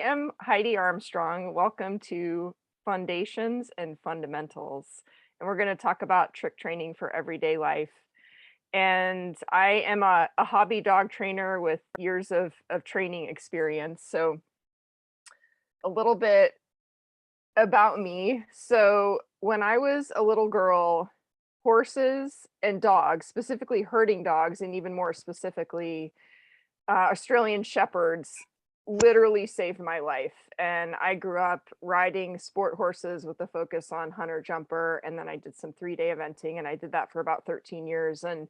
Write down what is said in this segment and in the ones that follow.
am Heidi Armstrong. Welcome to FUNdations and Fundamentals. And we're going to talk about trick training for everyday life. And I am a hobby dog trainer with years of training experience. So, a little bit about me. So, when I was a little girl, horses and dogs, specifically herding dogs, and even more specifically, Australian Shepherds literally saved my life. And I grew up riding sport horses with a focus on hunter jumper. And then I did some 3-day eventing, and I did that for about 13 years. And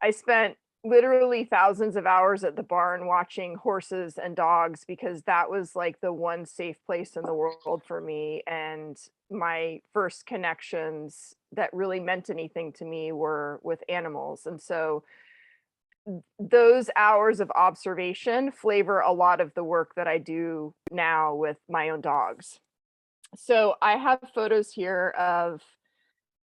I spent literally thousands of hours at the barn watching horses and dogs because that was like the one safe place in the world for me. And my first connections that really meant anything to me were with animals. And so those hours of observation flavor a lot of the work that I do now with my own dogs. So I have photos here of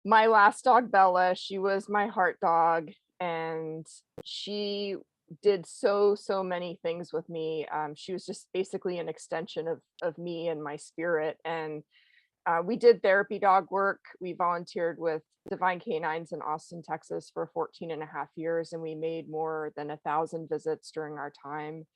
my last dog, Bella. She was my heart dog, and she did so many things with me. She was just basically an extension of me and my spirit. And we did therapy dog work. We volunteered with Divine Canines in Austin, Texas for 14 and a half years, and we made more than 1,000 visits during our time.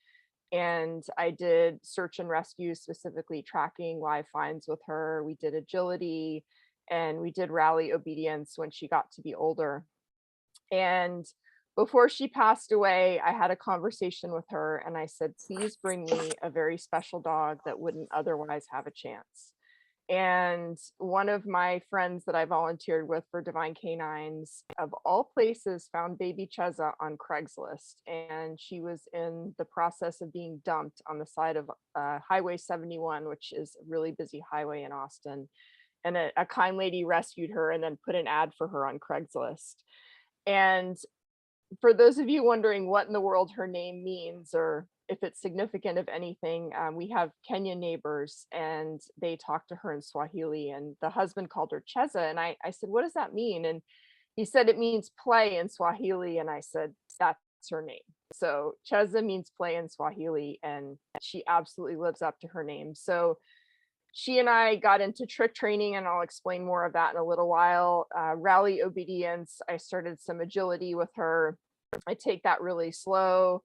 And I did search and rescue, specifically tracking live finds with her. We did agility and we did rally obedience when she got to be older. And before she passed away, I had a conversation with her and I said, please bring me a very special dog that wouldn't otherwise have a chance. And one of my friends that I volunteered with for Divine Canines, of all places, found baby Cheza on Craigslist. And she was in the process of being dumped on the side of Highway 71, which is a really busy highway in Austin. And a kind lady rescued her and then put an ad for her on Craigslist. And for those of you wondering what in the world her name means or if it's significant of anything, we have Kenyan neighbors and they talk to her in Swahili, and the husband called her Cheza. And I said, what does that mean? And he said, it means play in Swahili. And I said, that's her name. So Cheza means play in Swahili, and she absolutely lives up to her name. So she and I got into trick training, and I'll explain more of that in a little while. Rally obedience, I started some agility with her. I take that really slow.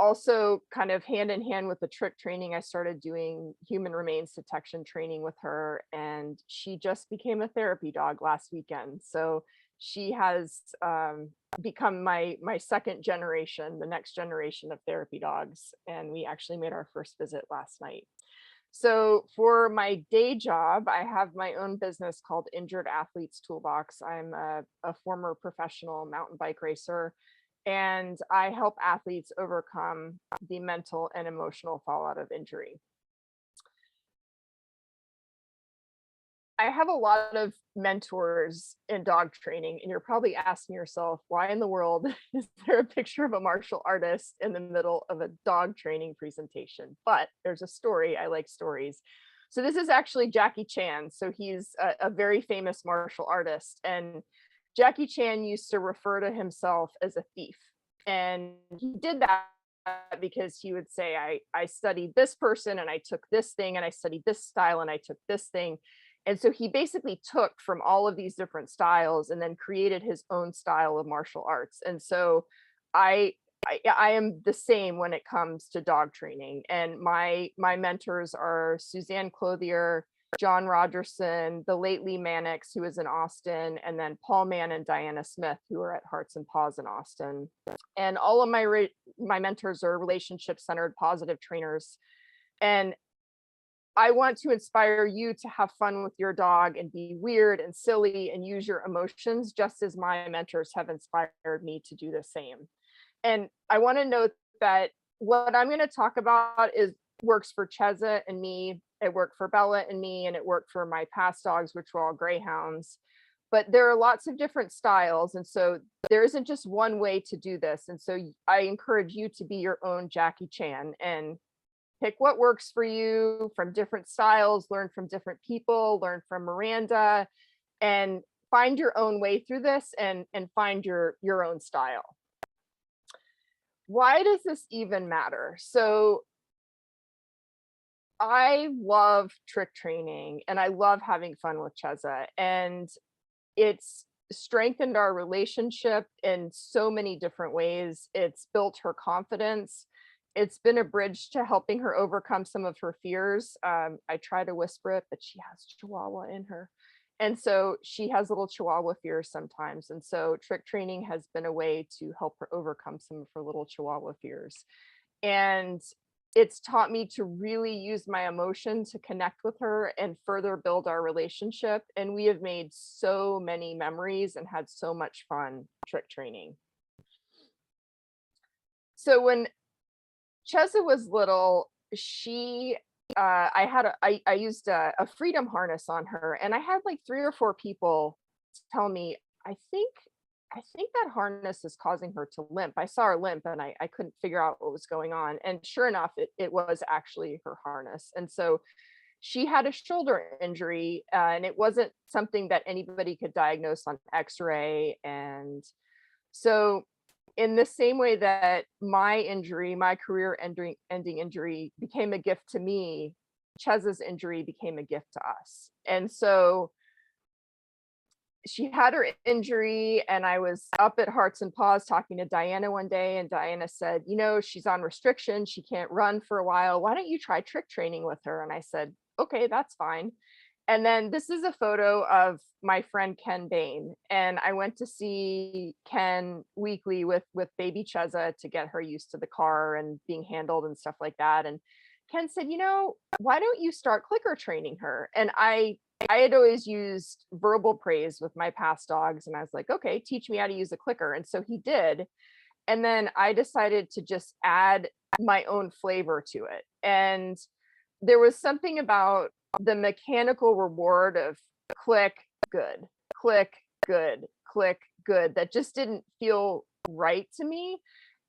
Also, kind of hand in hand with the trick training, I started doing human remains detection training with her, and she just became a therapy dog last weekend. So she has become my second generation, the next generation of therapy dogs, and we actually made our first visit last night. So for my day job, I have my own business called Injured Athletes Toolbox. I'm a former professional mountain bike racer, and I help athletes overcome the mental and emotional fallout of injury. I have a lot of mentors in dog training, and you're probably asking yourself, why in the world is there a picture of a martial artist in the middle of a dog training presentation? But there's a story. I like stories. So this is actually Jackie Chan. So he's a very famous martial artist, and Jackie Chan used to refer to himself as a thief. And he did that because he would say, I studied this person and I took this thing, and I studied this style and I took this thing. And so he basically took from all of these different styles and then created his own style of martial arts. And so I I am the same when it comes to dog training. And my mentors are Suzanne Clothier, John Rogerson, the late Lee Mannix, who is in Austin, and then Paul Mann and Diana Smith, who are at Hearts and Paws in Austin. And all of my mentors are relationship centered positive trainers. And I want to inspire you to have fun with your dog and be weird and silly and use your emotions, just as my mentors have inspired me to do the same. And I want to note that what I'm going to talk about is works for Cheza and me. It worked for Bella and me, and it worked for my past dogs, which were all greyhounds. But there are lots of different styles. And so there isn't just one way to do this. And so I encourage you to be your own Jackie Chan and pick what works for you from different styles, learn from different people, learn from Miranda, and find your own way through this and find your own style. Why does this even matter? So I love trick training and I love having fun with Cheza, and it's strengthened our relationship in so many different ways. It's built her confidence. It's been a bridge to helping her overcome some of her fears. I try to whisper it, but she has Chihuahua in her. And so she has little Chihuahua fears sometimes. And so trick training has been a way to help her overcome some of her little Chihuahua fears. And it's taught me to really use my emotion to connect with her and further build our relationship. And we have made so many memories and had so much fun trick training. So when Cheza was little, I used a freedom harness on her, and I had like 3 or 4 people tell me, I think that harness is causing her to limp. I saw her limp and I couldn't figure out what was going on. And sure enough, it was actually her harness. And so she had a shoulder injury, and it wasn't something that anybody could diagnose on x-ray. And so in the same way that my injury, my career ending injury became a gift to me, Cheza's injury became a gift to us. And so she had her injury, and I was up at Hearts and Paws talking to Diana one day, and Diana said, she's on restriction, she can't run for a while, why don't you try trick training with her? And I said, okay, that's fine. And then this is a photo of my friend Ken Bain, and I went to see Ken weekly with baby Cheza to get her used to the car and being handled and stuff like that. And Ken said, why don't you start clicker training her? And I had always used verbal praise with my past dogs, and I was like, okay, teach me how to use a clicker. And so he did. And then I decided to just add my own flavor to it. And there was something about the mechanical reward of click, good, click, good, click, good, that just didn't feel right to me.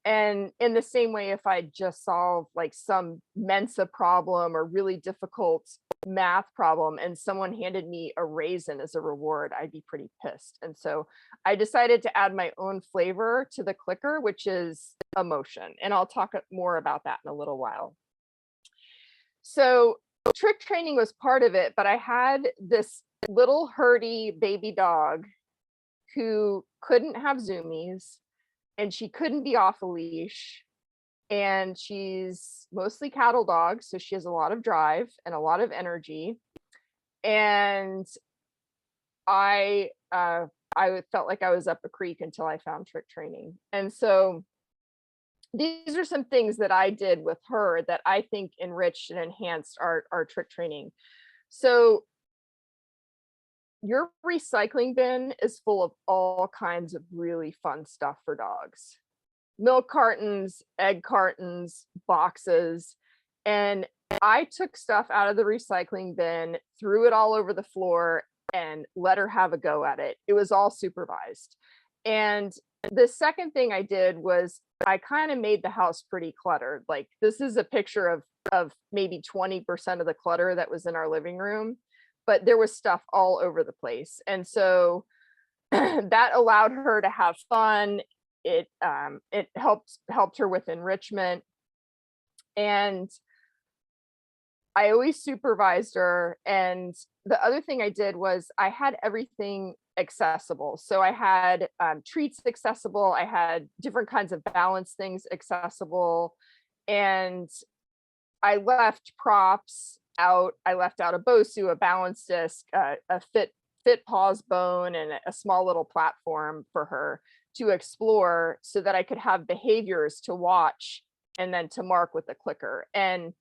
And in the same way, if I just solved like some Mensa problem or really difficult math problem and someone handed me a raisin as a reward, I'd be pretty pissed. And so I decided to add my own flavor to the clicker, which is emotion. And I'll talk more about that in a little while. So trick training was part of it, but I had this little herdy baby dog who couldn't have zoomies, and she couldn't be off a leash, and she's mostly cattle dog, so she has a lot of drive and a lot of energy. And I felt like I was up a creek until I found trick training. And so these are some things that I did with her that I think enriched and enhanced our trick training. So your recycling bin is full of all kinds of really fun stuff for dogs. Milk cartons, egg cartons, boxes. And I took stuff out of the recycling bin, threw it all over the floor, and let her have a go at it. It was all supervised. And the second thing I did was I kind of made the house pretty cluttered. Like, this is a picture of maybe 20% of the clutter that was in our living room, but there was stuff all over the place. And so that allowed her to have fun. It helped her with enrichment. And I always supervised her. And the other thing I did was I had everything accessible. So I had treats accessible. I had different kinds of balance things accessible. And I left props out. I left out a Bosu, a balance disc, a fit paws bone, and a small little platform for her to explore so that I could have behaviors to watch and then to mark with the clicker. And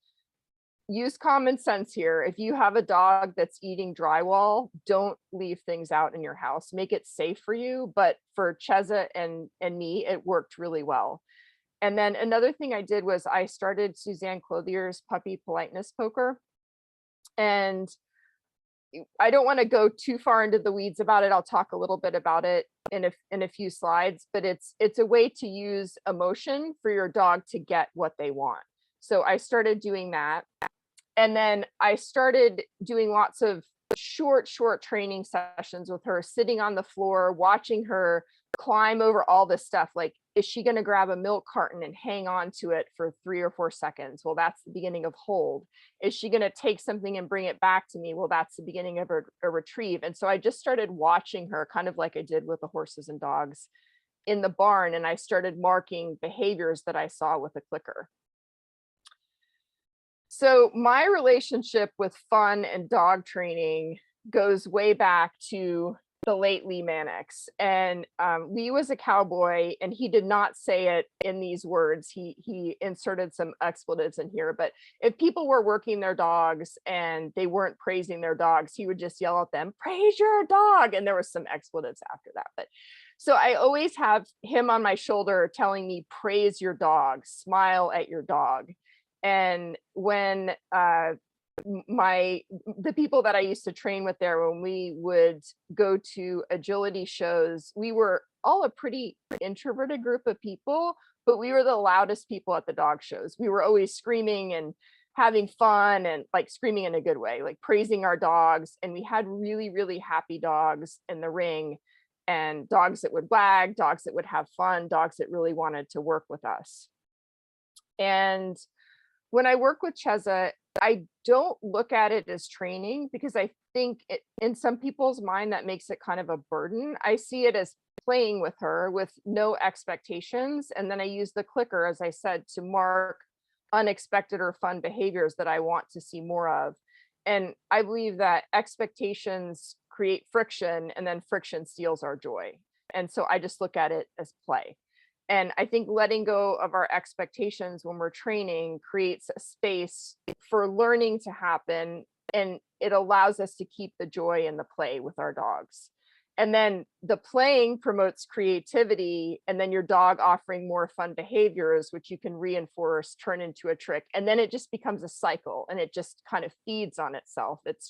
use common sense here. If you have a dog that's eating drywall, don't leave things out in your house. Make it safe for you. But for Cheza and me, it worked really well. And then another thing I did was I started Suzanne Clothier's puppy politeness poker. And I don't want to go too far into the weeds about it. I'll talk a little bit about it in a few slides, but it's a way to use emotion for your dog to get what they want. So I started doing that. And then I started doing lots of short training sessions with her, sitting on the floor, watching her climb over all this stuff. Like, is she going to grab a milk carton and hang on to it for 3 or 4 seconds? Well, that's the beginning of hold. Is she going to take something and bring it back to me? Well, that's the beginning of a retrieve. And so I just started watching her, kind of like I did with the horses and dogs in the barn, and I started marking behaviors that I saw with a clicker. So my relationship with fun and dog training goes way back to the late Lee Mannix. And Lee was a cowboy, and he did not say it in these words. He inserted some expletives in here, but if people were working their dogs and they weren't praising their dogs, he would just yell at them, "Praise your dog." And there was some expletives after that. But so I always have him on my shoulder telling me, praise your dog, smile at your dog. And when the people that I used to train with there, when we would go to agility shows, we were all a pretty introverted group of people, but we were the loudest people at the dog shows. We were always screaming and having fun, and like screaming in a good way, like praising our dogs. And we had really, really happy dogs in the ring, and dogs that would wag, dogs that would have fun, dogs that really wanted to work with us. And when I work with Cheza, I don't look at it as training, because I think in some people's mind that makes it kind of a burden. I see it as playing with her with no expectations. And then I use the clicker, as I said, to mark unexpected or fun behaviors that I want to see more of. And I believe that expectations create friction, and then friction steals our joy. And so I just look at it as play. And I think letting go of our expectations when we're training creates a space for learning to happen, and it allows us to keep the joy in the play with our dogs. And then the playing promotes creativity, and then your dog offering more fun behaviors, which you can reinforce, turn into a trick. And then it just becomes a cycle, and it just kind of feeds on itself. It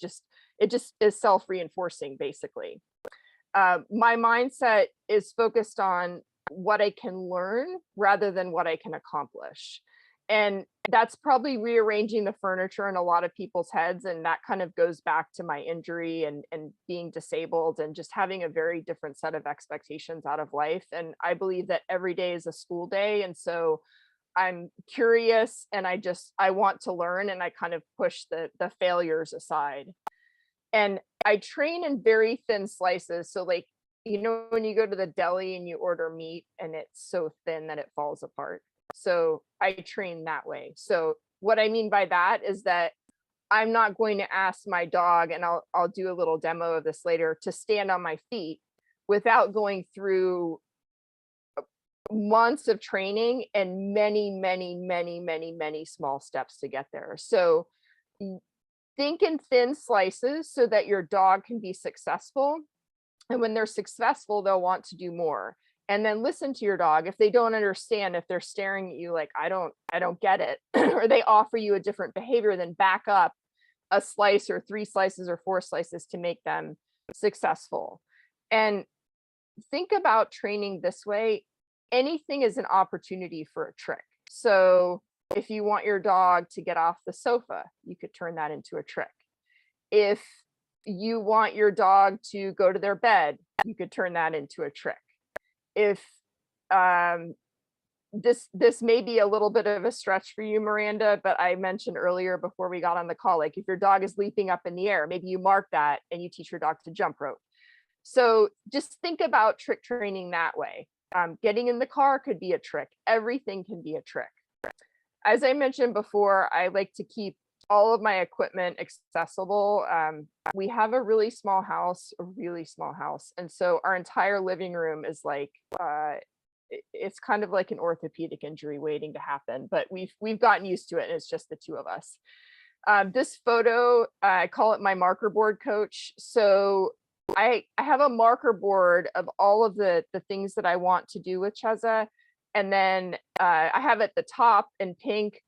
just is self-reinforcing, basically. My mindset is focused on what I can learn rather than what I can accomplish. And that's probably rearranging the furniture in a lot of people's heads. And that kind of goes back to my injury and being disabled, and just having a very different set of expectations out of life. And I believe that every day is a school day. And so I'm curious, and I want to learn, and I kind of push the failures aside. And I train in very thin slices. So like, when you go to the deli and you order meat and it's so thin that it falls apart. So I train that way. So what I mean by that is that I'm not going to ask my dog, and I'll do a little demo of this later, to stand on my feet without going through months of training and many, many, many, many, many small steps to get there. So think in thin slices so that your dog can be successful. And when they're successful, they'll want to do more. And then listen to your dog. If they don't understand, if they're staring at you like, I don't get it, or they offer you a different behavior, then back up a slice or 3 slices or 4 slices to make them successful. And think about training this way. Anything is an opportunity for a trick. So if you want your dog to get off the sofa, you could turn that into a trick. If you want your dog to go to their bed, you could turn that into a trick. If this may be a little bit of a stretch for you, Miranda, but I mentioned earlier before we got on the call, like if your dog is leaping up in the air, maybe you mark that and you teach your dog to jump rope. So just think about trick training that way. Getting in the car could be a trick. Everything can be a trick. As I mentioned before, I like to keep all of my equipment accessible. We have a really small house. And so our entire living room is like, it's kind of like an orthopedic injury waiting to happen, but we've gotten used to it, and it's just the 2 of us. This photo, I call it my marker board coach. So I have a marker board of all of the things that I want to do with Cheza. And then I have at the top in pink,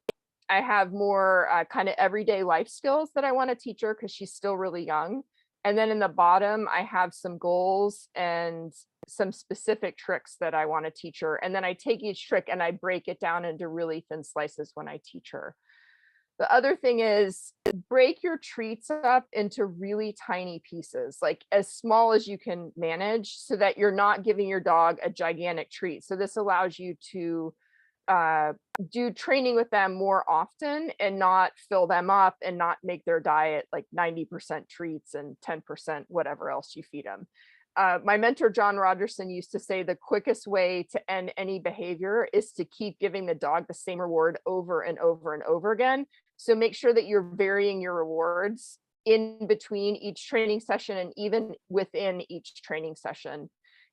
I have more kind of everyday life skills that I want to teach her, because she's still really young. And then in the bottom, I have some goals and some specific tricks that I want to teach her. And then I take each trick and I break it down into really thin slices when I teach her. The other thing is break your treats up into really tiny pieces, like as small as you can manage, so that you're not giving your dog a gigantic treat. So this allows you to uh, do training with them more often and not fill them up and not make their diet like 90% treats and 10% whatever else you feed them. My mentor, John Rogerson, used to say the quickest way to end any behavior is to keep giving the dog the same reward over and over and over again. So make sure that you're varying your rewards in between each training session and even within each training session.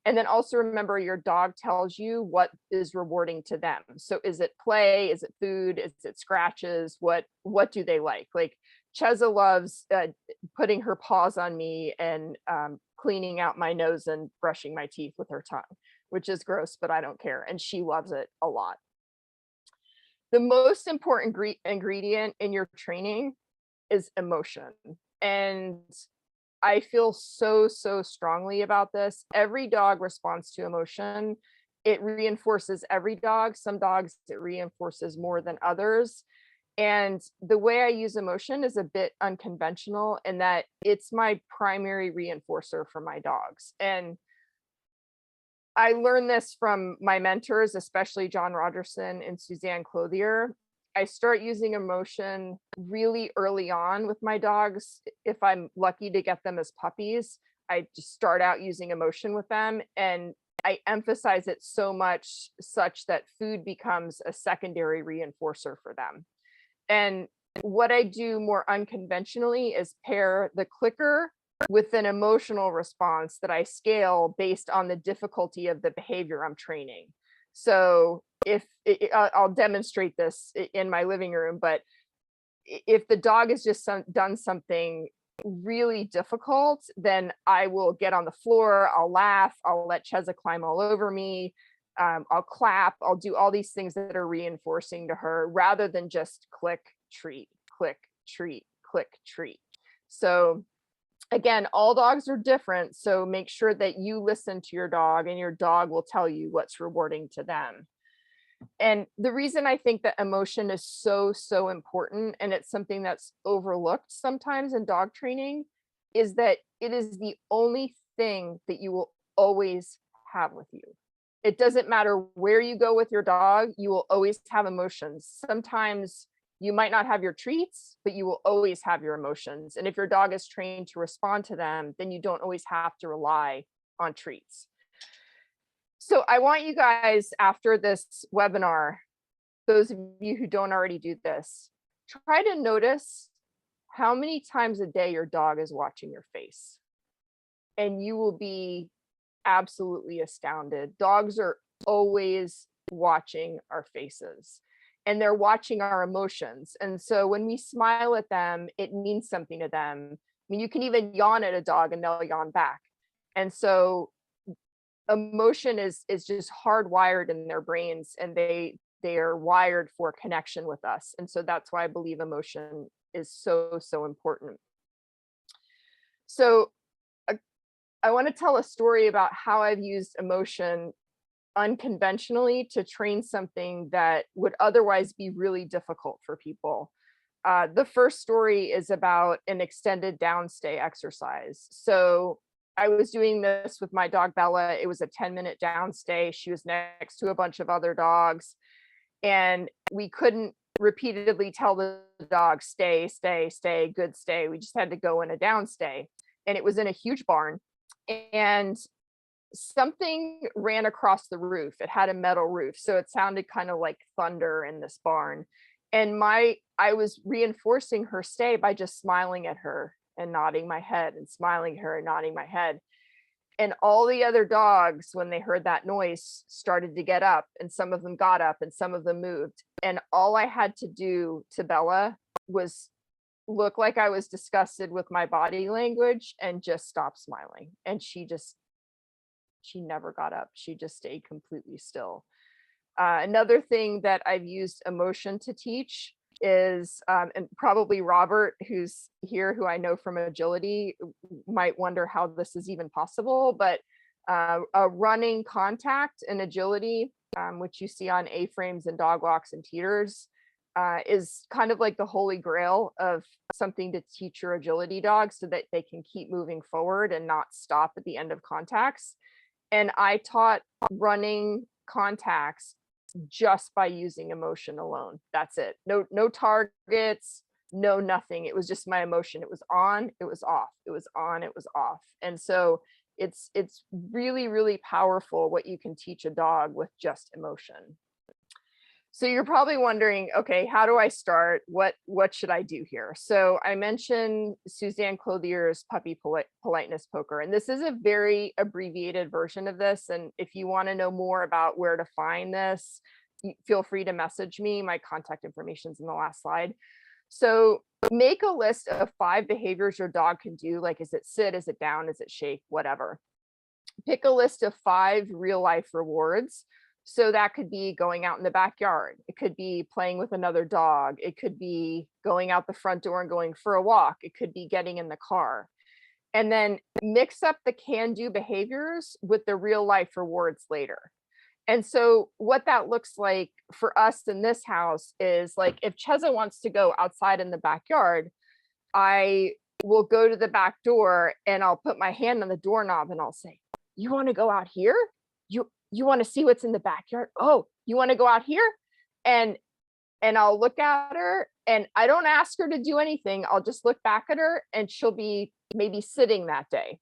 And then also remember your dog tells you what is rewarding to them. So is it play? Is it food? Is it scratches? What do they like? Like Cheza loves putting her paws on me and cleaning out my nose and brushing my teeth with her tongue, which is gross, but I don't care. And she loves it a lot. The most important ingredient in your training is emotion. And I feel so, so strongly about this. Every dog responds to emotion. It reinforces every dog. Some dogs it reinforces more than others. And the way I use emotion is a bit unconventional in that it's my primary reinforcer for my dogs. And I learned this from my mentors, especially John Rogerson and Suzanne Clothier. I start using emotion really early on with my dogs. If I'm lucky to get them as puppies, I just start out using emotion with them. And I emphasize it so much such that food becomes a secondary reinforcer for them. And what I do more unconventionally is pair the clicker with an emotional response that I scale based on the difficulty of the behavior I'm training. So if I'll demonstrate this in my living room, but if the dog has just done something really difficult, then I will get on the floor, I'll laugh, I'll let Cheza climb all over me, I'll clap, I'll do all these things that are reinforcing to her rather than just click, treat, click, treat, click, treat. So again, all dogs are different. So make sure that you listen to your dog and your dog will tell you what's rewarding to them. And the reason I think that emotion is so, so important, and it's something that's overlooked sometimes in dog training, is that it is the only thing that you will always have with you. It doesn't matter where you go with your dog, you will always have emotions. Sometimes you might not have your treats, but you will always have your emotions. And if your dog is trained to respond to them, then you don't always have to rely on treats. So I want you guys, after this webinar, those of you who don't already do this, try to notice how many times a day your dog is watching your face. And you will be absolutely astounded. Dogs are always watching our faces and they're watching our emotions. And so when we smile at them, it means something to them. I mean, you can even yawn at a dog and they'll yawn back. And so emotion is just hardwired in their brains, and they are wired for connection with us. And so that's why I believe emotion is so, so important. So I want to tell a story about how I've used emotion unconventionally to train something that would otherwise be really difficult for people. The first story is about an extended downstay exercise. So I was doing this with my dog Bella. It was a 10-minute downstay. She was next to a bunch of other dogs, and we couldn't repeatedly tell the dog, stay, stay, stay, good stay. We just had to go in a downstay. And it was in a huge barn. And something ran across the roof. It had a metal roof, so it sounded kind of like thunder in this barn. And I was reinforcing her stay by just smiling at her and nodding my head and smiling at her and nodding my head. And all the other dogs, when they heard that noise, started to get up, and some of them got up and some of them moved. And all I had to do to Bella was look like I was disgusted with my body language and just stop smiling. And she never got up. She just stayed completely still. Another thing that I've used emotion to teach is, and probably Robert, who's here, who I know from agility, might wonder how this is even possible, but a running contact in agility, which you see on A-frames and dog walks and teeters, is kind of like the holy grail of something to teach your agility dog so that they can keep moving forward and not stop at the end of contacts. And I taught running contacts just by using emotion alone. That's it. No targets, no nothing. It was just my emotion. It was on, it was off. It was on, it was off. And so it's really, really powerful what you can teach a dog with just emotion. So you're probably wondering, okay, how do I start? What should I do here? So I mentioned Suzanne Clothier's puppy politeness poker, and this is a very abbreviated version of this. And if you want to know more about where to find this, feel free to message me. My contact information is in the last slide. So make a list of 5 behaviors your dog can do. Like, is it sit? Is it down? Is it shake? Whatever. Pick a list of 5 real life rewards. So that could be going out in the backyard. It could be playing with another dog. It could be going out the front door and going for a walk. It could be getting in the car. And then mix up the can-do behaviors with the real life rewards later. And so what that looks like for us in this house is, like, if Cheza wants to go outside in the backyard, I will go to the back door and I'll put my hand on the doorknob and I'll say, "You want to go out here? You want to see what's in the backyard? Oh, you want to go out here?" And I'll look at her, and I don't ask her to do anything. I'll just look back at her, and she'll be maybe sitting that day.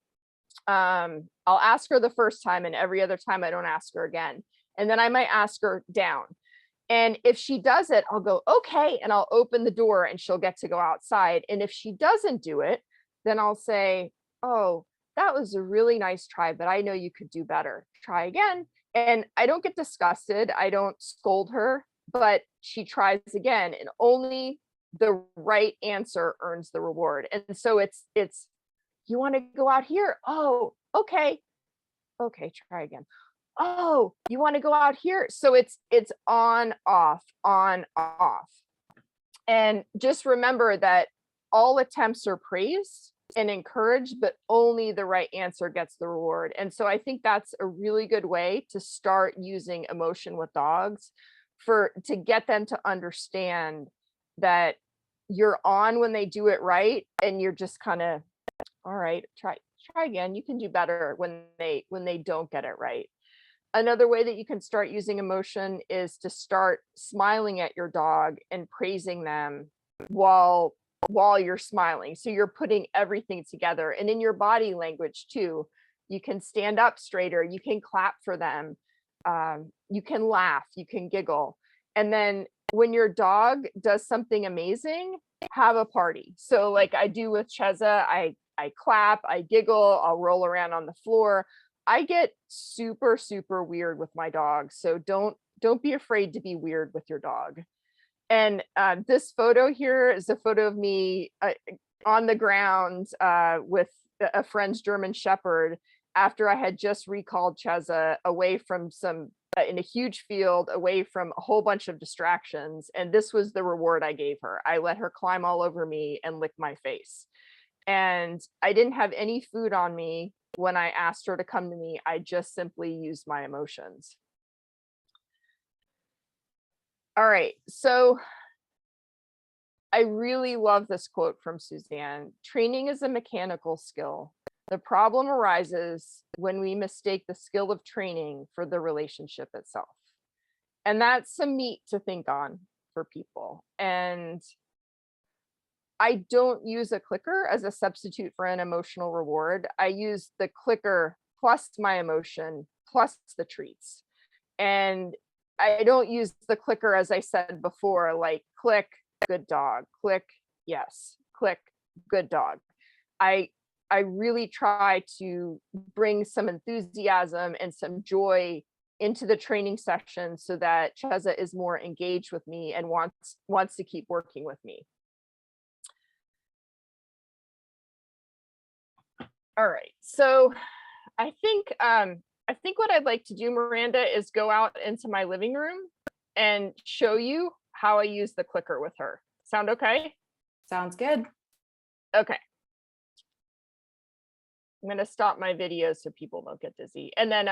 I'll ask her the first time, and every other time I don't ask her again. And then I might ask her down. And if she does it, I'll go, "Okay," and I'll open the door and she'll get to go outside. And if she doesn't do it, then I'll say, "Oh, that was a really nice try, but I know you could do better. Try again." And I don't get disgusted. I don't scold her, but she tries again, and only the right answer earns the reward. And so it's, "You want to go out here? Oh, okay. Okay, try again. Oh, you want to go out here?" So it's on, off, on, off. And just remember that all attempts are praised and encouraged, but only the right answer gets the reward. And so I think that's a really good way to start using emotion with dogs, to get them to understand that you're on when they do it right, and you're just kind of, "All right, try again. You can do better when they don't get it right." Another way that you can start using emotion is to start smiling at your dog and praising them while you're smiling. So you're putting everything together, and in your body language too. You can stand up straighter, you can clap for them, you can laugh, you can giggle. And then when your dog does something amazing, have a party. So like I do with Cheza, I clap, I giggle, I'll roll around on the floor. I get super, super weird with my dog. So don't be afraid to be weird with your dog. And this photo here is a photo of me on the ground with a friend's German Shepherd after I had just recalled Cheza away from in a huge field, away from a whole bunch of distractions. And this was the reward I gave her. I let her climb all over me and lick my face. And I didn't have any food on me when I asked her to come to me. I just simply used my emotions. All right, so I really love this quote from Suzanne. "Training is a mechanical skill. The problem arises when we mistake the skill of training for the relationship itself." And that's some meat to think on for people. And I don't use a clicker as a substitute for an emotional reward. I use the clicker plus my emotion plus the treats. And I don't use the clicker, as I said before, like click, good dog, click, yes, click, good dog. I really try to bring some enthusiasm and some joy into the training session so that Cheza is more engaged with me and wants to keep working with me. All right, so I think what I'd like to do, Miranda, is go out into my living room and show you how I use the clicker with her. Sound okay? Sounds good. Okay. I'm going to stop my video so people don't get dizzy. And then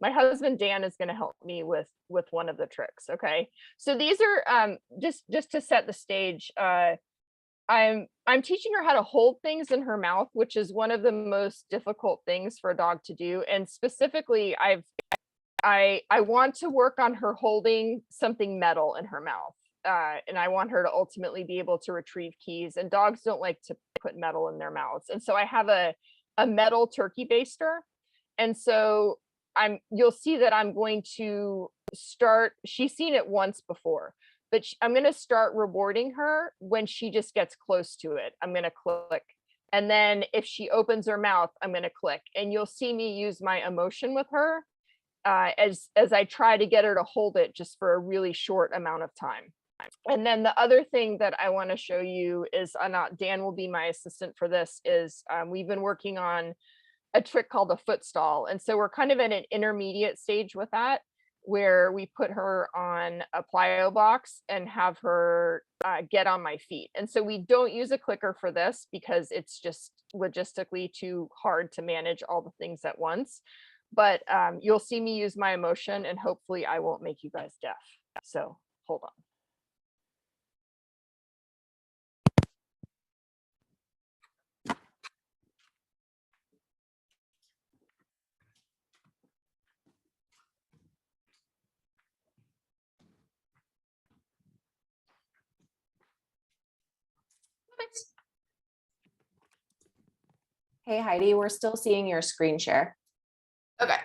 my husband Dan is going to help me with one of the tricks. Okay, so these are just to set the stage. I'm teaching her how to hold things in her mouth, which is one of the most difficult things for a dog to do. And specifically, I want to work on her holding something metal in her mouth. And I want her to ultimately be able to retrieve keys. And dogs don't like to put metal in their mouths. And so I have a metal turkey baster. And so you'll see that I'm going to start, she's seen it once before, but I'm going to start rewarding her when she just gets close to it. I'm going to click. And then if she opens her mouth, I'm going to click. And you'll see me use my emotion with her as I try to get her to hold it just for a really short amount of time. And then the other thing that I want to show you is, Dan will be my assistant for this, is we've been working on a trick called a foot stall. And so we're kind of in an intermediate stage with that, where we put her on a plyo box and have her get on my feet. And so we don't use a clicker for this because it's just logistically too hard to manage all the things at once. But you'll see me use my emotion, and hopefully I won't make you guys deaf. So hold on. Hey, Heidi, we're still seeing your screen share. Okay.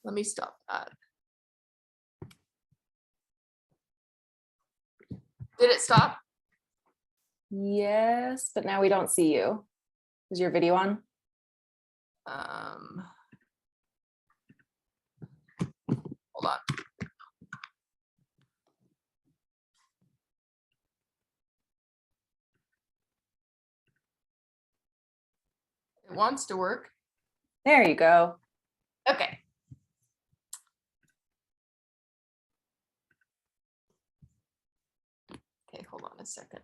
Let me stop that. Did it stop? Yes, but now we don't see you. Is your video on? Hold on. It wants to work. There you go. Okay. Okay, hold on a second.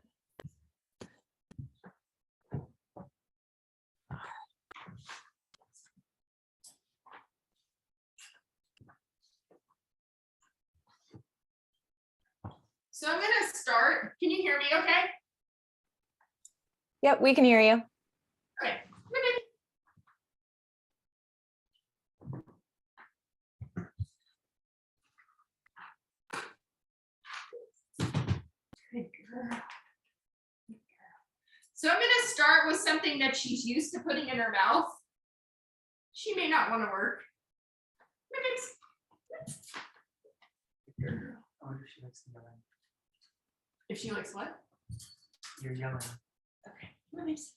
So I'm going to start. Can you hear me okay? Yep, we can hear you. Okay. Good girl. So I'm going to start with something that she's used to putting in her mouth. She may not want to work. Girl. I wonder if she likes the yelling. If she likes what? You're yelling. Okay. Let me see.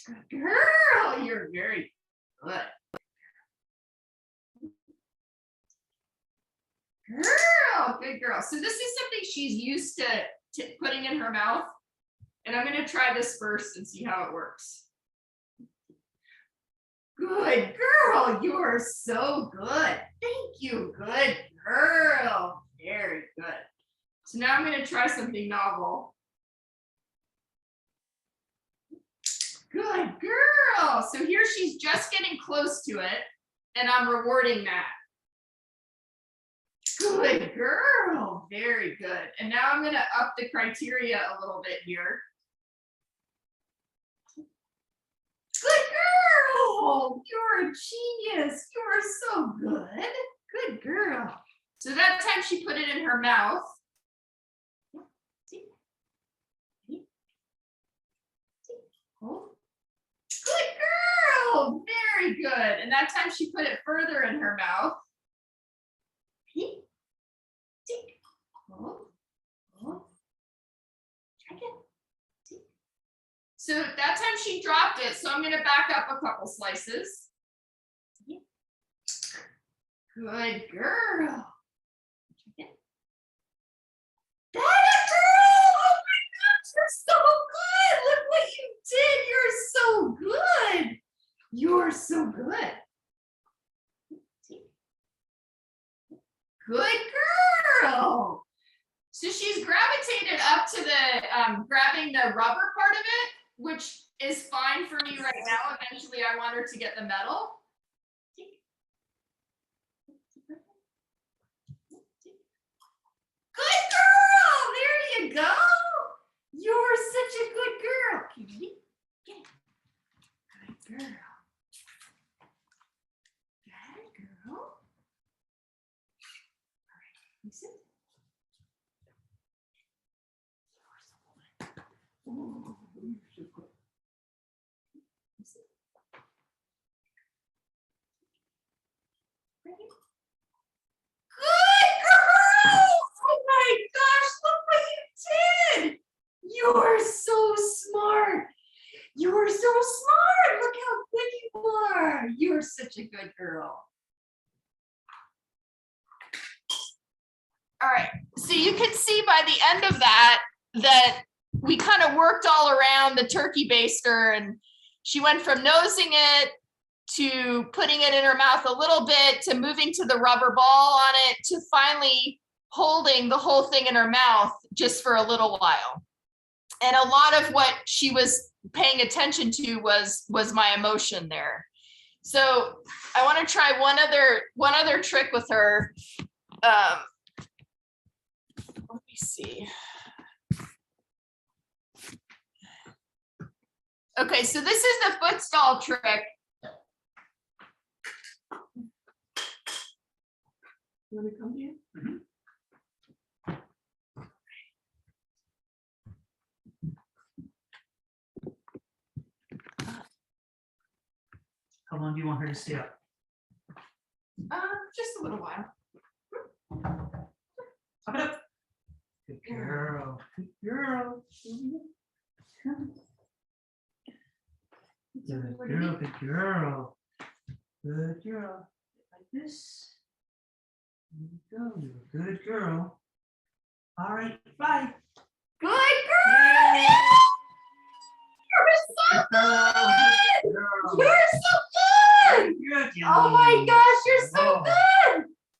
Good girl, you're very good. Girl, good girl. So this is something she's used to putting in her mouth. And I'm going to try this first and see how it works. Good girl, you are so good. Thank you, good girl. Very good. So now I'm going to try something novel. Good girl. So here she's just getting close to it, and I'm rewarding that. Good girl. Very good. And now I'm going to up the criteria a little bit here. Good girl. You're a genius. You're so good. Good girl. So that time she put it in her mouth. Good girl. Very good. And that time she put it further in her mouth. So that time she dropped it, so I'm going to back up a couple slices. Good girl. That girl! Oh my gosh, you're so good! Look what you did! You're so good! You're so good. Good girl. So So she's gravitated up to the grabbing the rubber part of it, which is fine for me right now. Eventually I want her to get the metal. Good girl, there you go. You're such a good girl. Get it. Good girl. Good girl. All right, listen. Oh, you're so good. Listen. Ready? Good girl! Oh my gosh, look what you did! You're so smart. You're so smart. Look how good you are. You're such a good girl. All right, so you can see by the end of that we kind of worked all around the turkey baster, and she went from nosing it to putting it in her mouth a little bit to moving to the rubber ball on it to finally holding the whole thing in her mouth just for a little while. And a lot of what she was paying attention to was my emotion there. So I want to try one other trick with her. Let me see. Okay, so this is the foot stall trick. You want to come here? Mm-hmm. How long do you want her to stay up? Just a little while. Up and up. Good girl. Good girl. Good girl. Good girl. Good girl. Like this. There you go. You're a good girl. All right. Bye. Good girl! Yay! You're so good! Girl. You're so good! Good, Oh my gosh, you're so good!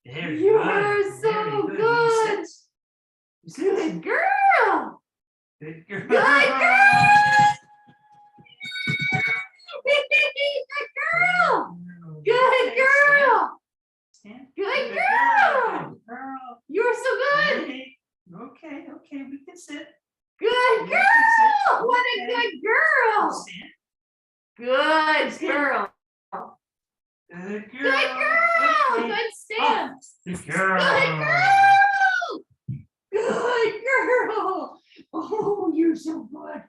Very You're good. so Very good. You sit. You sit. Good girl! Good girl. Good girl! Good girl! Good girl! Stand. Good Good girl! Good girl. You're so good! Hey. Okay, we can sit. Good You can girl! sit. What a Okay. good girl! Stand. Good girl! Good girl. Good girl! Okay. Good stand! Good girl. Good girl! Good girl! Oh, you're so good.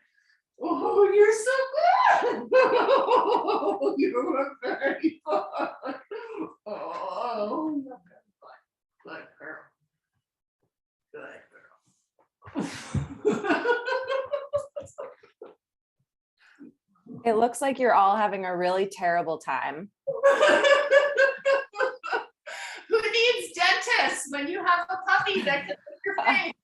Oh, you're so good. Oh, you were very fun. Oh, you're good girl. Good girl. It looks like you're all having a really terrible time. Who needs dentists when you have a puppy that can lick your face?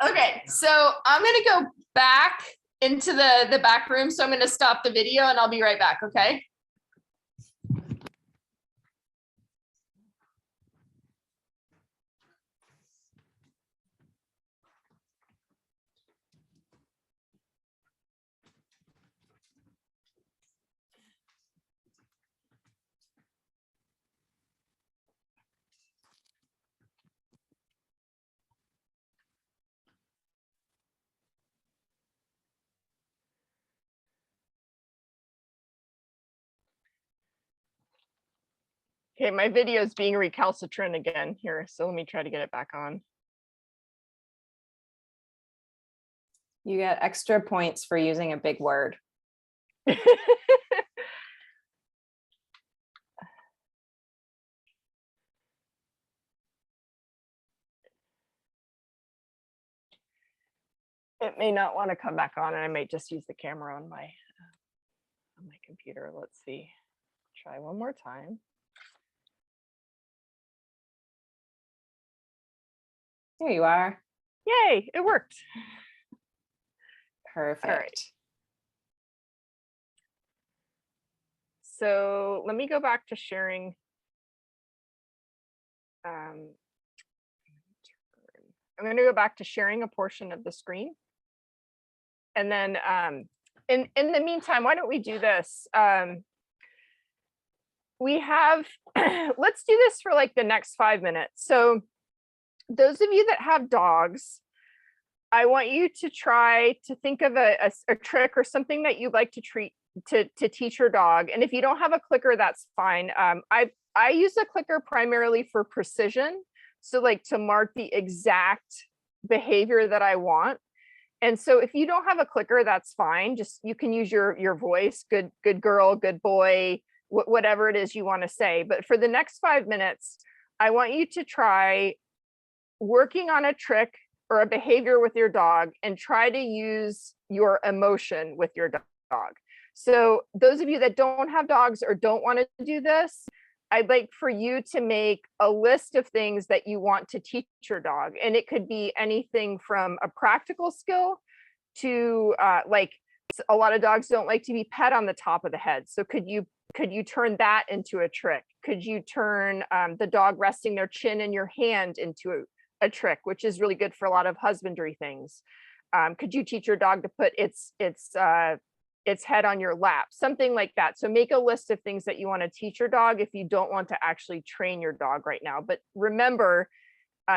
Okay, so I'm gonna go back into the back room. So I'm gonna stop the video and I'll be right back, okay? Okay, my video is being recalcitrant again here, so let me try to get it back on. You get extra points for using a big word. It may not want to come back on, and I might just use the camera on my computer. Let's see. Try one more time. Here you are. Yay, it worked. Perfect. So let me go back to sharing I'm going to go back to sharing a portion of the screen. And then in the meantime, why don't we do this? We have, let's do this for like the next 5 minutes. So those of you that have dogs, I want you to try to think of a trick or something that you'd like to teach your dog. And if you don't have a clicker, that's fine. I use a clicker primarily for precision. So like to mark the exact behavior that I want. And so if you don't have a clicker, that's fine. Just, you can use your voice, good girl, good boy, whatever it is you want to say. But for the next 5 minutes, I want you to try working on a trick or a behavior with your dog and try to use your emotion with your dog. So those of you that don't have dogs or don't want to do this, I'd like for you to make a list of things that you want to teach your dog. And it could be anything from a practical skill to like a lot of dogs don't like to be pet on the top of the head. So could you turn that into a trick? Could you turn the dog resting their chin in your hand into a trick, which is really good for a lot of husbandry things? Could you teach your dog to put its head on your lap, something like that? So make a list of things that you want to teach your dog if you don't want to actually train your dog right now. But remember,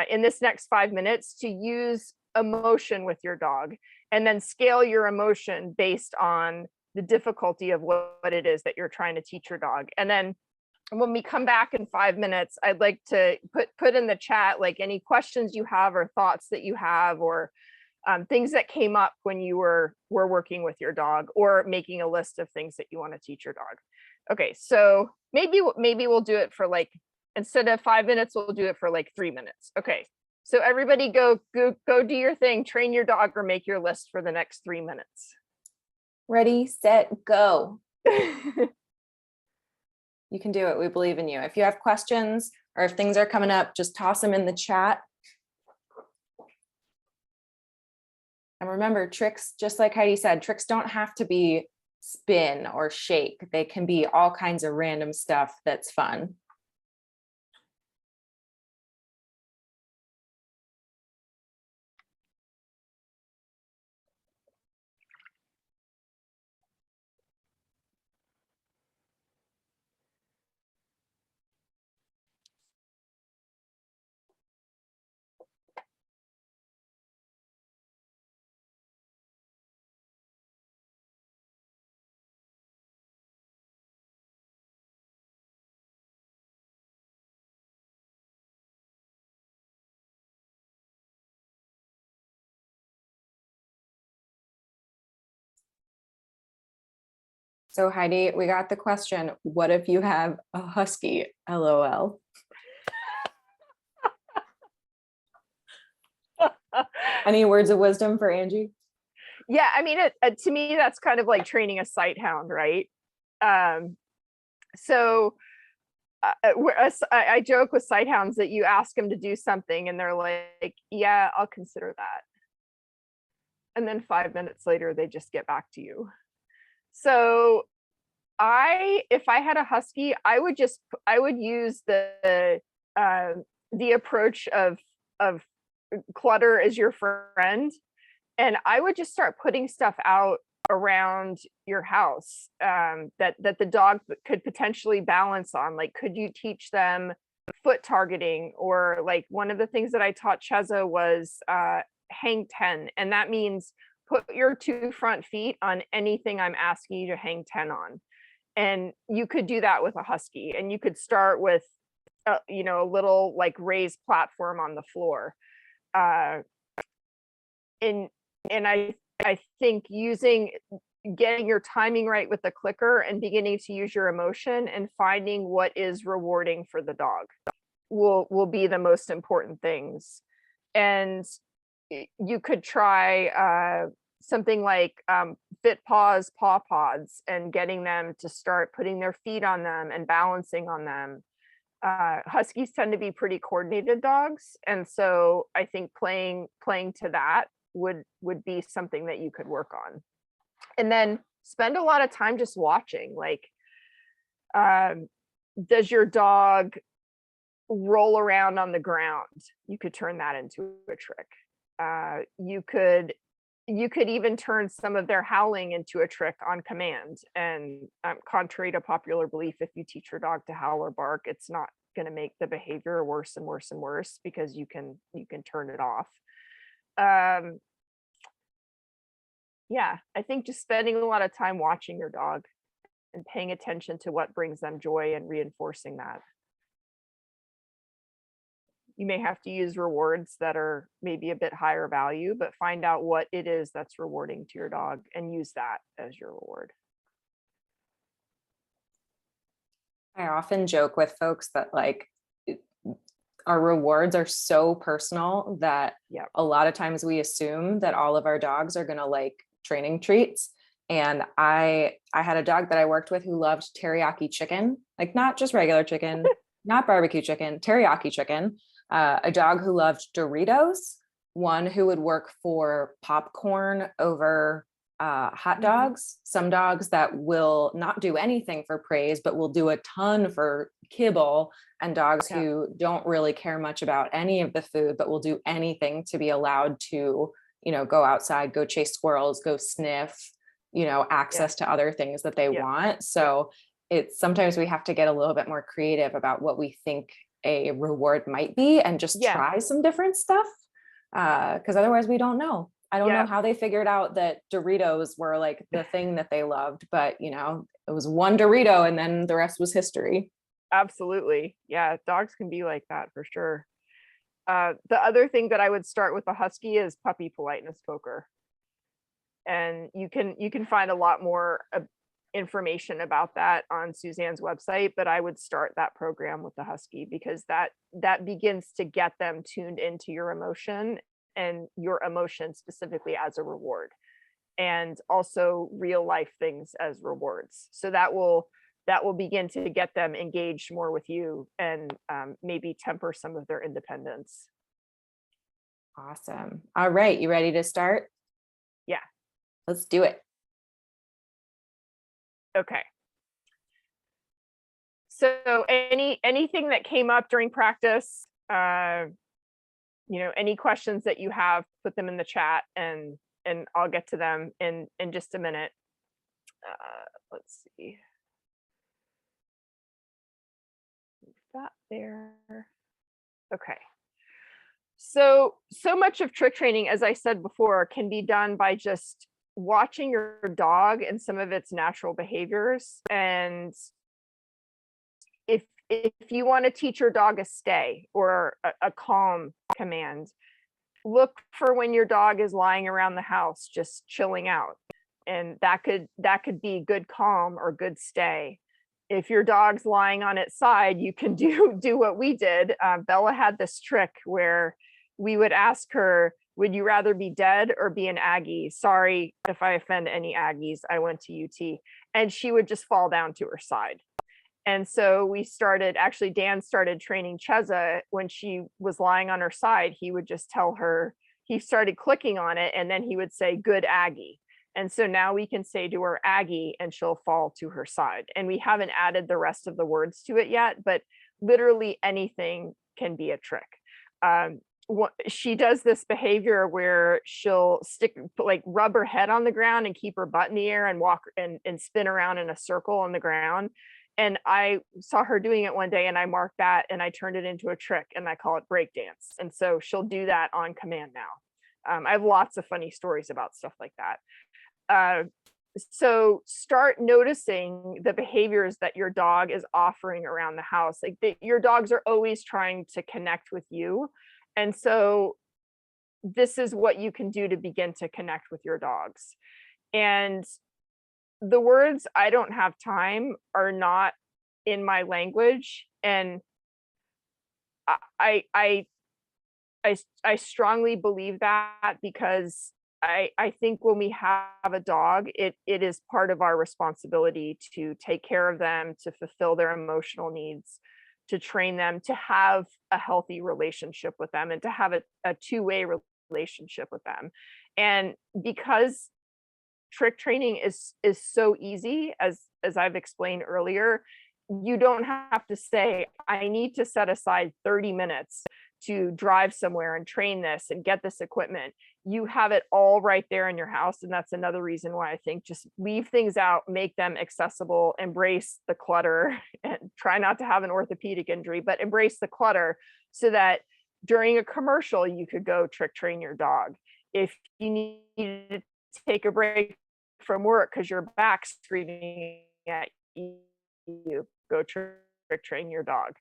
in this next 5 minutes, to use emotion with your dog and then scale your emotion based on the difficulty of what it is that you're trying to teach your dog. And then when we come back in 5 minutes, I'd like to put in the chat like any questions you have or thoughts that you have, or things that came up when you were working with your dog, or making a list of things that you want to teach your dog. Okay, so maybe we'll do it for like, instead of 5 minutes, we'll do it for like 3 minutes. Okay, so everybody go do your thing, train your dog or make your list for the next 3 minutes. Ready, set, go. You can do it. We believe in you. If you have questions or if things are coming up, just toss them in the chat. And remember, tricks, just like Heidi said, tricks don't have to be spin or shake. They can be all kinds of random stuff that's fun. So Heidi, we got the question, what if you have a husky? LOL. Any words of wisdom for Angie? Yeah, I mean, to me, that's kind of like training a sight hound, right? So I joke with sight hounds that you ask them to do something and they're like, yeah, I'll consider that. And then 5 minutes later, they just get back to you. So if I had a husky, I would use the approach of clutter as your friend. And I would just start putting stuff out around your house that the dog could potentially balance on. Like, could you teach them foot targeting? Or like one of the things that I taught Cheza was hang 10. And that means put your 2 front feet on anything I'm asking you to hang 10 on. And you could do that with a husky. And you could start with, a little like raised platform on the floor. And I think getting your timing right with the clicker and beginning to use your emotion and finding what is rewarding for the dog will be the most important things. And you could try something like fit paws, paw pods, and getting them to start putting their feet on them and balancing on them. Huskies tend to be pretty coordinated dogs, and so I think playing to that would be something that you could work on. And then spend a lot of time just watching, like, does your dog roll around on the ground. You could turn that into a trick. You could even turn some of their howling into a trick on command. And contrary to popular belief, if you teach your dog to howl or bark, it's not going to make the behavior worse and worse and worse, because you can turn it off. Yeah, I think just spending a lot of time watching your dog and paying attention to what brings them joy and reinforcing that. You may have to use rewards that are maybe a bit higher value, but find out what it is that's rewarding to your dog and use that as your reward. I often joke with folks that like our rewards are so personal that Yep. a lot of times we assume that all of our dogs are going to like training treats. And I had a dog that I worked with who loved teriyaki chicken, like not just regular chicken, not barbecue chicken, teriyaki chicken. A dog who loved Doritos, one who would work for popcorn over hot dogs, some dogs that will not do anything for praise, but will do a ton for kibble, and dogs who don't really care much about any of the food, but will do anything to be allowed to, you know, go outside, go chase squirrels, go sniff, you know, access to other things that they want. So it's sometimes we have to get a little bit more creative about what we think a reward might be and just try some different stuff. Because otherwise we don't know. I don't know how they figured out that Doritos were like the thing that they loved, but you know, it was one Dorito and then the rest was history. Absolutely. Yeah, dogs can be like that for sure. The other thing that I would start with a husky is puppy politeness poker. And you can find a lot more information about that on Suzanne's website, but I would start that program with the husky, because that begins to get them tuned into your emotion, and your emotion specifically as a reward, and also real life things as rewards. So that will begin to get them engaged more with you, and maybe temper some of their independence. Awesome. All right, you ready to start? Yeah. Let's do it. Okay. So anything that came up during practice, you know, any questions that you have, put them in the chat, and I'll get to them in just a minute. Let's see. Move that there. Okay. So much of trick training, as I said before, can be done by just watching your dog and some of its natural behaviors. And if you want to teach your dog a stay or a calm command, look for when your dog is lying around the house just chilling out, and that could be good calm or good stay. If your dog's lying on its side, you can do what we did. Bella had this trick where we would ask her, would you rather be dead or be an Aggie? Sorry if I offend any Aggies, I went to UT. And she would just fall down to her side. And so Dan started training Cheza. When she was lying on her side, he would just tell her, he started clicking on it, and then he would say, good Aggie. And so now we can say to her, Aggie, and she'll fall to her side. And we haven't added the rest of the words to it yet, but literally anything can be a trick. She does this behavior where she'll rub her head on the ground and keep her butt in the air and walk and spin around in a circle on the ground. And I saw her doing it one day, and I marked that and I turned it into a trick, and I call it break dance. And so she'll do that on command now. I have lots of funny stories about stuff like that. So start noticing the behaviors that your dog is offering around the house. Your dogs are always trying to connect with you. And so this is what you can do to begin to connect with your dogs. And the words "I don't have time" are not in my language. And I strongly believe that, because I think when we have a dog, it is part of our responsibility to take care of them, to fulfill their emotional needs, to train them, to have a healthy relationship with them, and to have a two-way relationship with them. And because trick training is so easy, as I've explained earlier, you don't have to say, I need to set aside 30 minutes to drive somewhere and train this and get this equipment. You have it all right there in your house. And that's another reason why I think just leave things out, make them accessible, embrace the clutter, and try not to have an orthopedic injury, but embrace the clutter so that during a commercial, you could go trick train your dog. If you need to take a break from work because your back's screaming at you, go trick train your dog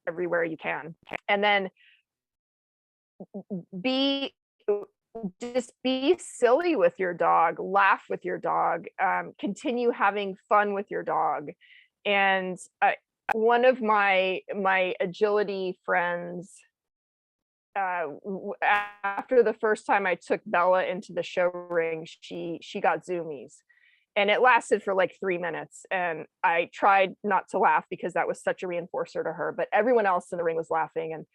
everywhere you can. And then just be silly with your dog, laugh with your dog, continue having fun with your dog. And one of my agility friends, after the first time I took Bella into the show ring, she got zoomies. And it lasted for like 3 minutes. And I tried not to laugh because that was such a reinforcer to her, but everyone else in the ring was laughing.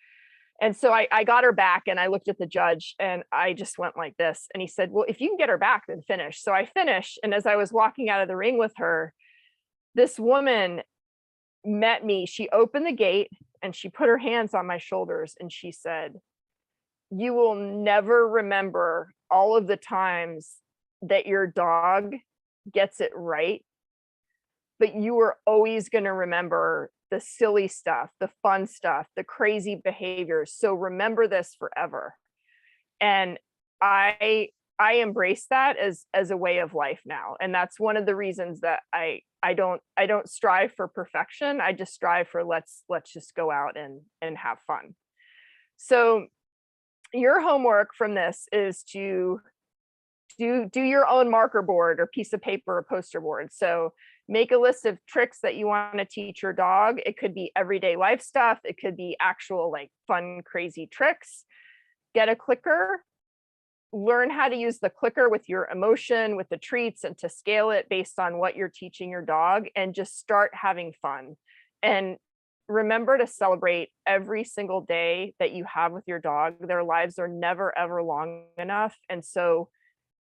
And so I got her back and I looked at the judge and I just went like this. And he said, well, if you can get her back, then finish. So I finished. And as I was walking out of the ring with her, this woman met me. She opened the gate and she put her hands on my shoulders and she said, you will never remember all of the times that your dog gets it right, but you are always going to remember the silly stuff, the fun stuff, the crazy behaviors. So remember this forever. And I embrace that as a way of life now. And that's one of the reasons that I don't strive for perfection. I just strive for let's just go out and have fun. So your homework from this is to do your own marker board or piece of paper or poster board. So make a list of tricks that you want to teach your dog. It could be everyday life stuff. It could be actual like fun, crazy tricks. Get a clicker, learn how to use the clicker with your emotion, with the treats, and to scale it based on what you're teaching your dog, and just start having fun. And remember to celebrate every single day that you have with your dog. Their lives are never, ever long enough. And so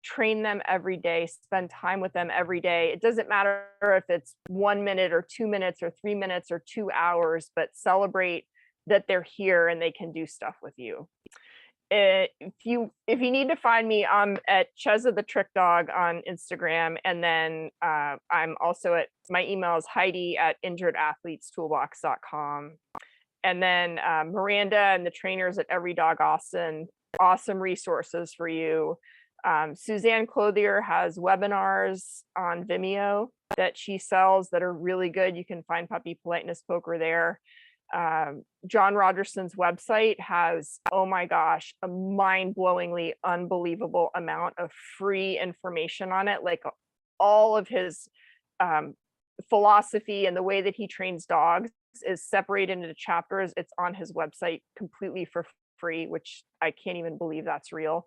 train them every day, spend time with them every day. It doesn't matter if it's 1 minute or 2 minutes or 3 minutes or 2 hours, but celebrate that they're here and they can do stuff with you. If you need to find me, I'm at Cheza the Trick Dog on Instagram. And then I'm also at, my email is heidi@injuredathletestoolbox.com. And then Miranda and the trainers at Every Dog Austin, awesome resources for you. Suzanne Clothier has webinars on Vimeo that she sells that are really good. You can find Puppy Politeness Poker there. John Rogerson's website has, oh my gosh, a mind-blowingly unbelievable amount of free information on it. Like all of his philosophy and the way that he trains dogs is separated into chapters. It's on his website completely for free, which I can't even believe that's real.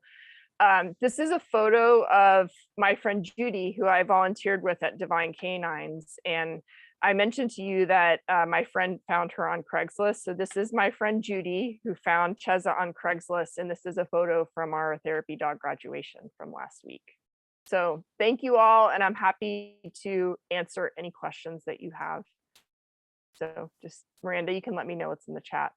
This is a photo of my friend Judy, who I volunteered with at Divine Canines. And I mentioned to you that my friend found her on Craigslist. So this is my friend Judy, who found Cheza on Craigslist. And this is a photo from our therapy dog graduation from last week. So thank you all. And I'm happy to answer any questions that you have. So just Miranda, you can let me know what's in the chat.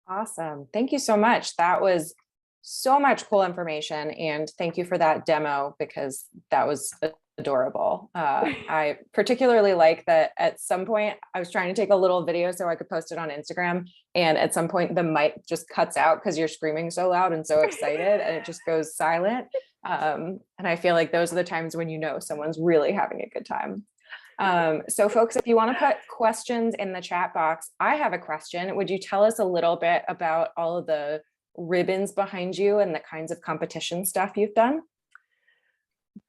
Awesome. Thank you so much. That was so much cool information. And thank you for that demo, because that was adorable. I particularly like that at some point I was trying to take a little video so I could post it on Instagram. And at some point the mic just cuts out because you're screaming so loud and so excited and it just goes silent. And I feel like those are the times when you know someone's really having a good time. So folks, if you want to put questions in the chat box, I have a question. Would you tell us a little bit about all of the ribbons behind you and the kinds of competition stuff you've done?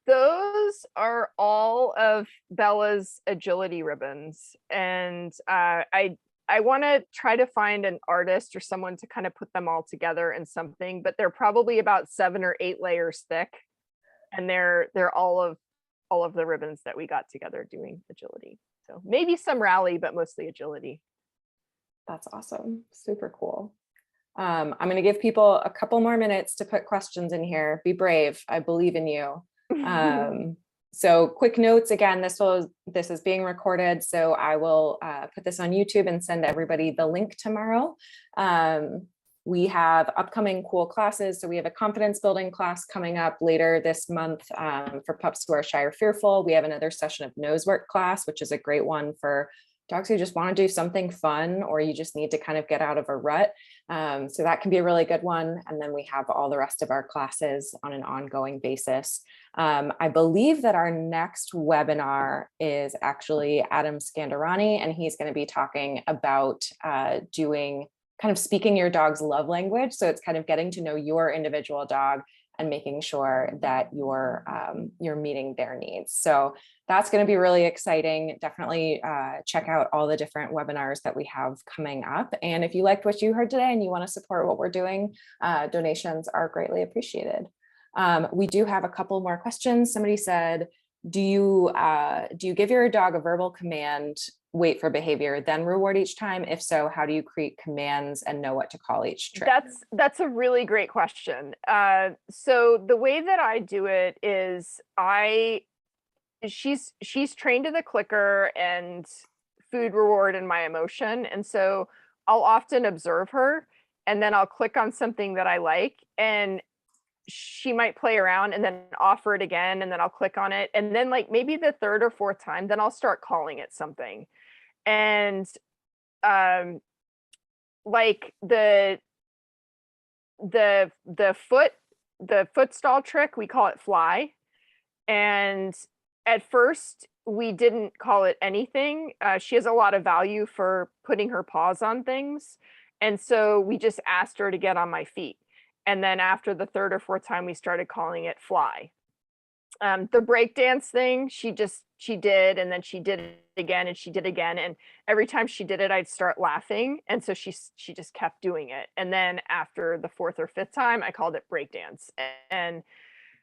Those are all of Bella's agility ribbons. And I want to try to find an artist or someone to kind of put them all together in something, but they're probably about 7 or 8 layers thick. And they're all of the ribbons that we got together doing agility. So maybe some rally, but mostly agility. That's awesome. Super cool. I'm going to give people a couple more minutes to put questions in here. Be brave. I believe in you. So quick notes, again, this is being recorded, so I will put this on YouTube and send everybody the link tomorrow. We have upcoming cool classes. So we have a confidence building class coming up later this month for pups who are shy or fearful. We have another session of nose work class, which is a great one for dogs who just want to do something fun, or you just need to kind of get out of a rut. So that can be a really good one. And then we have all the rest of our classes on an ongoing basis. I believe that our next webinar is actually Adam Scandarani, and he's going to be talking about doing kind of speaking your dog's love language. So it's kind of getting to know your individual dog and making sure that you're meeting their needs. So that's going to be really exciting. Definitely check out all the different webinars that we have coming up. And if you liked what you heard today and you want to support what we're doing, donations are greatly appreciated. We do have a couple more questions. Somebody said, do you give your dog a verbal command, wait for behavior, then reward each time? If so, how do you create commands and know what to call each trick? That's a really great question. So the way that I do it is she's trained to the clicker and food, reward, and my emotion. And so I'll often observe her, and then I'll click on something that I like, and she might play around and then offer it again, and then I'll click on it. And then like maybe the third or fourth time, then I'll start calling it something. And like the foot stall trick, we call it fly. And at first we didn't call it anything. She has a lot of value for putting her paws on things. And so we just asked her to get on my feet. And then after the third or fourth time, we started calling it fly. The breakdance thing, she did, and then she did it again, and she did again. And every time she did it, I'd start laughing. And so she just kept doing it. And then after the fourth or fifth time, I called it breakdance. And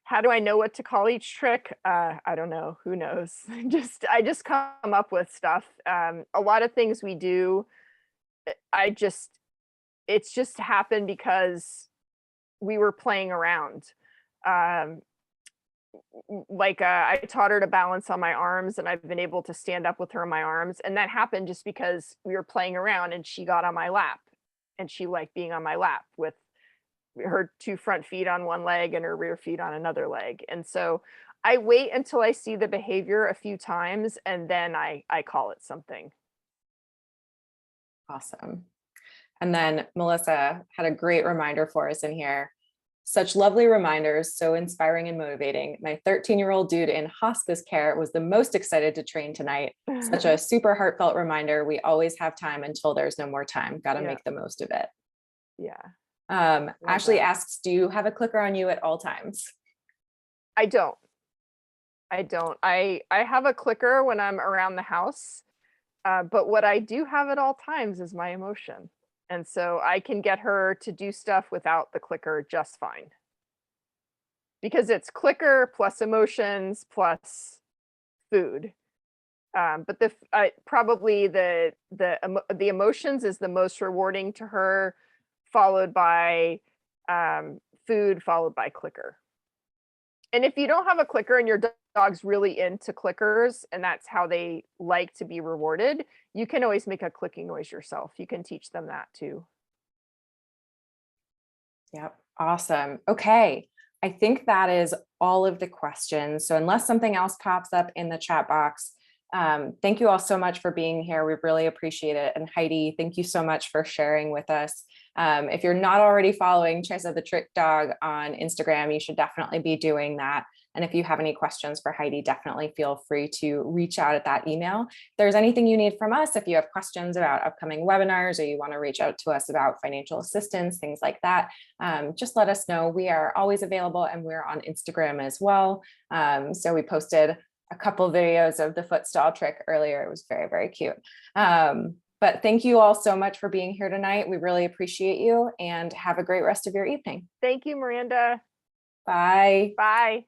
how do I know what to call each trick? I don't know. Who knows? I just come up with stuff. A lot of things we do, it's just happened because we were playing around. I taught her to balance on my arms, and I've been able to stand up with her on my arms. And that happened just because we were playing around and she got on my lap, and she liked being on my lap with her two front feet on one leg and her rear feet on another leg. And so I wait until I see the behavior a few times, and then I call it something. Awesome. And then Melissa had a great reminder for us in here. Such lovely reminders, so inspiring and motivating. My 13-year-old dude in hospice care was the most excited to train tonight. Such a super heartfelt reminder. We always have time until there's no more time. Got to make the most of it. Yeah. Ashley asks, do you have a clicker on you at all times? I don't. I have a clicker when I'm around the house, but what I do have at all times is my emotion. And so I can get her to do stuff without the clicker just fine. Because it's clicker plus emotions plus food. But probably the emotions is the most rewarding to her, followed by food, followed by clicker. And if you don't have a clicker and your dog's really into clickers and that's how they like to be rewarded, you can always make a clicking noise yourself. You can teach them that too. Yep. Awesome. Okay. I think that is all of the questions. So unless something else pops up in the chat box, thank you all so much for being here. We really appreciate it. And Heidi, thank you so much for sharing with us. If you're not already following Cheza the Trick Dog on Instagram, you should definitely be doing that. And if you have any questions for Heidi, definitely feel free to reach out at that email. If there's anything you need from us, if you have questions about upcoming webinars, or you want to reach out to us about financial assistance, things like that, just let us know. We are always available, and we're on Instagram as well. So we posted a couple videos of the foot stall trick earlier. It was very, very cute. But thank you all so much for being here tonight. We really appreciate you, and have a great rest of your evening. Thank you, Miranda. Bye. Bye.